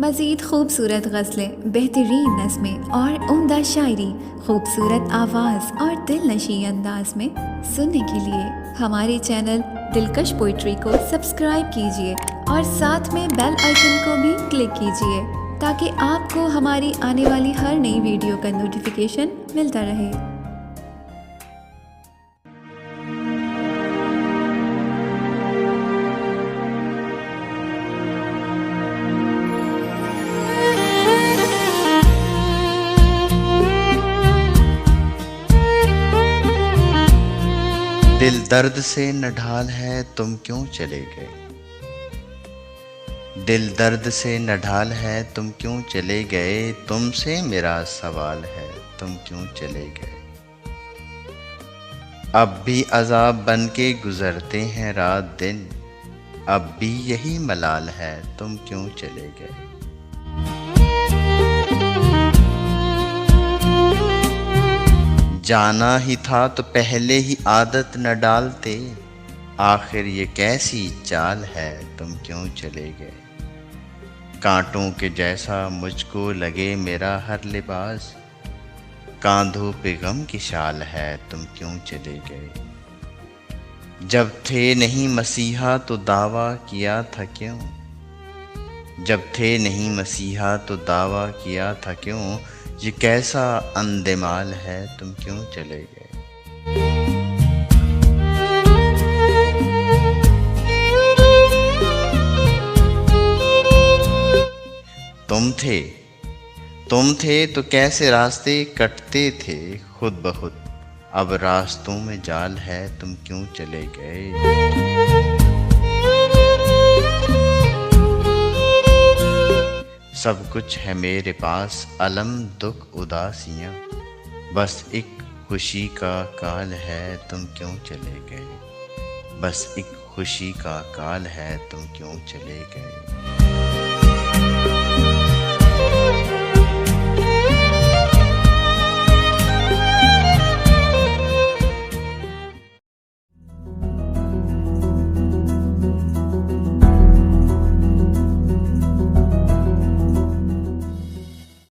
मज़ीद खूबसूरत गज़लें, बेहतरीन नज़्में और उम्दा शायरी, खूबसूरत आवाज़ और दिलनशी अंदाज में सुनने के लिए हमारे चैनल दिलकश पोइट्री को सब्सक्राइब कीजिए और साथ में बेल आइकन को भी क्लिक कीजिए ताकि आपको हमारी आने वाली हर नई वीडियो का नोटिफिकेशन मिलता रहे। दिल दर्द से नढाल है तुम क्यों चले गए। दिल दर्द से नढाल है तुम क्यों चले गए। तुमसे मेरा सवाल है तुम क्यों चले गए। अब भी अज़ाब बन के गुजरते हैं रात दिन। अब भी यही मलाल है तुम क्यों चले गए। जाना ही था तो पहले ही आदत न डालते। आखिर ये कैसी चाल है तुम क्यों चले गए। कांटों के जैसा मुझको लगे मेरा हर लिबास। कांधों पे गम की शाल है तुम क्यों चले गए। जब थे नहीं मसीहा तो दावा किया था क्यों। जब थे नहीं मसीहा तो दावा किया था क्यों। ये कैसा अंदेमाल है तुम क्यों चले गए। तुम थे तो कैसे रास्ते कटते थे खुद ब खुद। अब रास्तों में जाल है तुम क्यों चले गए। सब कुछ है मेरे पास अलम दुख उदासियाँ। बस एक खुशी का काल है तुम क्यों चले गए। बस एक खुशी का काल है तुम क्यों चले गए।